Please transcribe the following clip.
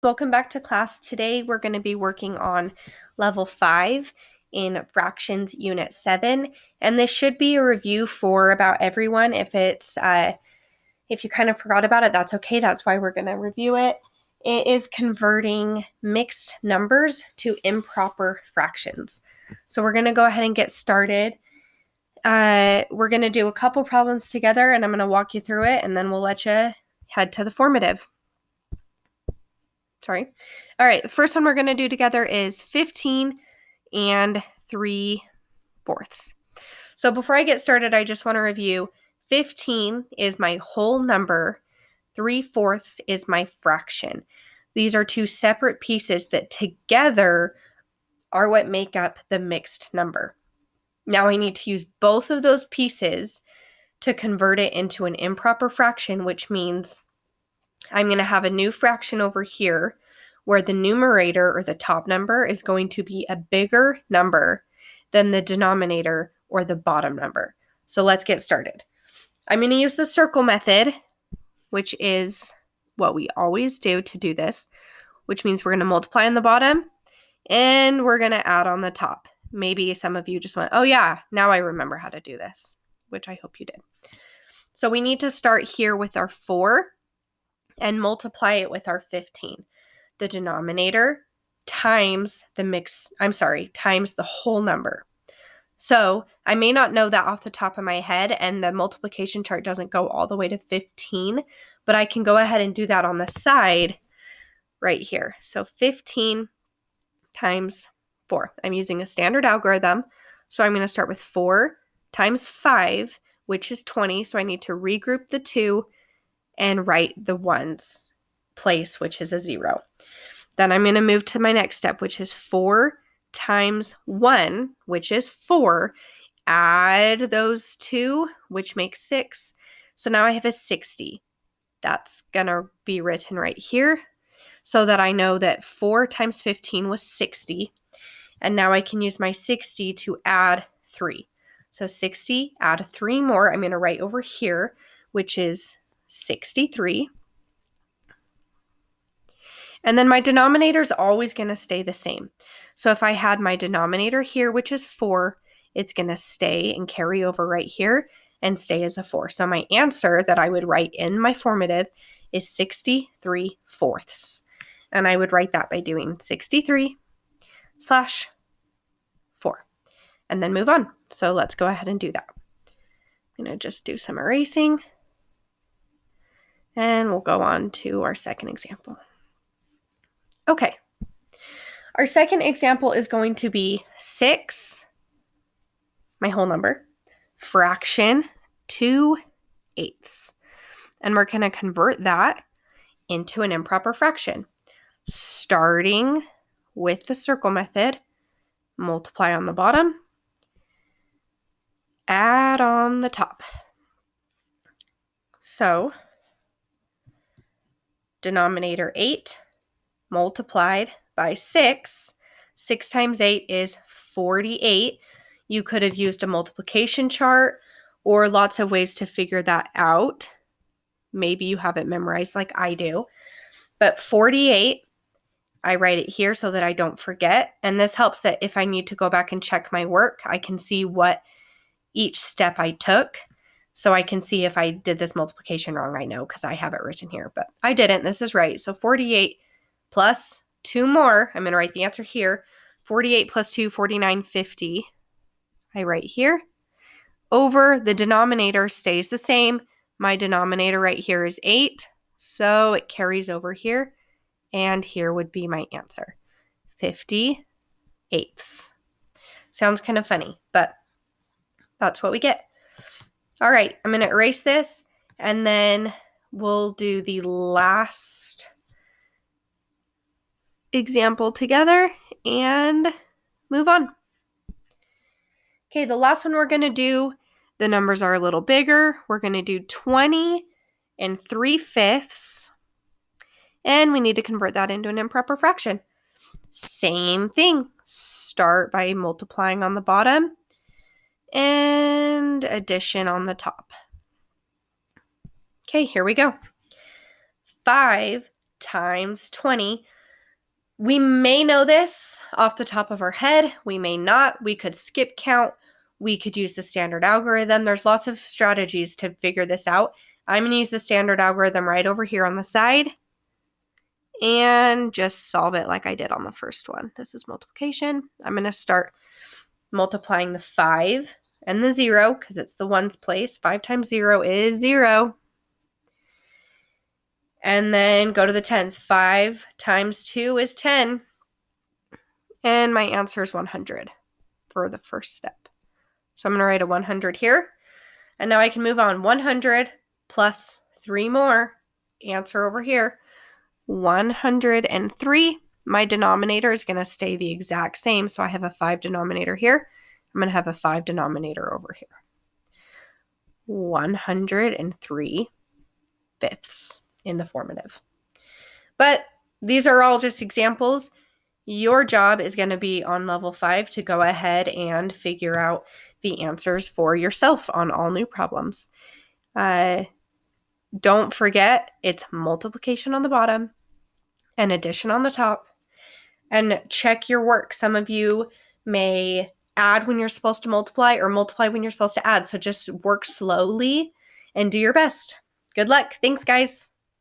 Welcome back to class. Today we're going to be working on level 5 in fractions unit 7, and this should be a review for about everyone. If you kind of forgot about it, that's okay. That's why we're going to review it. It is converting mixed numbers to improper fractions. So we're going to go ahead and get started. We're going to do a couple problems together, and I'm going to walk you through it, and then we'll let you head to the formative. All right, the first one we're going to do together is 15 and 3/4. So before I get started, I just want to review. 15 is my whole number. 3/4 is my fraction. These are two separate pieces that together are what make up the mixed number. Now I need to use both of those pieces to convert it into an improper fraction, which means I'm going to have a new fraction over here where the numerator or the top number is going to be a bigger number than the denominator or the bottom number. So let's get started. I'm going to use the circle method, which is what we always do to do this, which means we're going to multiply on the bottom and we're going to add on the top. Maybe some of you just went, oh yeah, now I remember how to do this, which I hope you did. So we need to start here with our 4 and multiply it with our 15. The denominator times times the whole number. So I may not know that off the top of my head, and the multiplication chart doesn't go all the way to 15, but I can go ahead and do that on the side right here. So 15 times 4. I'm using a standard algorithm, so I'm going to start with 4 times 5, which is 20, so I need to regroup the 2 and write the ones place, which is a 0. Then I'm going to move to my next step, which is 4 times 1, which is 4. Add those 2, which makes 6. So now I have a 60. That's going to be written right here so that I know that 4 times 15 was 60. And now I can use my 60 to add 3. So 60, add 3 more. I'm going to write over here, which is 63. And then my denominator is always going to stay the same. So if I had my denominator here, which is 4, it's going to stay and carry over right here and stay as a 4. So my answer that I would write in my formative is 63/4. And I would write that by doing 63/4 and then move on. So let's go ahead and do that. I'm going to just do some erasing. And we'll go on to our second example. Okay. Our second example is going to be 6, my whole number, fraction 2/8. And we're going to convert that into an improper fraction. Starting with the circle method, multiply on the bottom, add on the top. So, denominator 8 multiplied by 6. 6 times 8 is 48. You could have used a multiplication chart or lots of ways to figure that out. Maybe you have it memorized like I do. But 48, I write it here so that I don't forget. And this helps that if I need to go back and check my work, I can see what each step I took. So I can see if I did this multiplication wrong, I know because I have it written here. But I didn't. This is right. So 48 plus 2 more. I'm going to write the answer here. 48 plus 2, 49, 50. I write here. Over the denominator stays the same. My denominator right here is 8. So it carries over here. And here would be my answer. 50/8. Sounds kind of funny, but that's what we get. All right, I'm going to erase this, and then we'll do the last example together and move on. Okay, the last one we're going to do, the numbers are a little bigger. We're going to do 20 and 3/5, and we need to convert that into an improper fraction. Same thing. Start by multiplying on the bottom and addition on the top. Okay, here we go. 5 times 20. We may know this off the top of our head. We may not. We could skip count. We could use the standard algorithm. There's lots of strategies to figure this out. I'm going to use the standard algorithm right over here on the side and just solve it like I did on the first one. This is multiplication. I'm going to start multiplying the 5 and the 0 because it's the ones place. 5 times 0 is 0. And then go to the tens. 5 times 2 is 10. And my answer is 100 for the first step. So I'm going to write a 100 here. And now I can move on. 100 plus 3 more. Answer over here. 103. My denominator is going to stay the exact same. So I have a 5 denominator here. I'm going to have a 5 denominator over here. 103 fifths in the formative. But these are all just examples. Your job is going to be on level 5 to go ahead and figure out the answers for yourself on all new problems. Don't forget, it's multiplication on the bottom and addition on the top. And check your work. Some of you may add when you're supposed to multiply or multiply when you're supposed to add. So just work slowly and do your best. Good luck. Thanks, guys.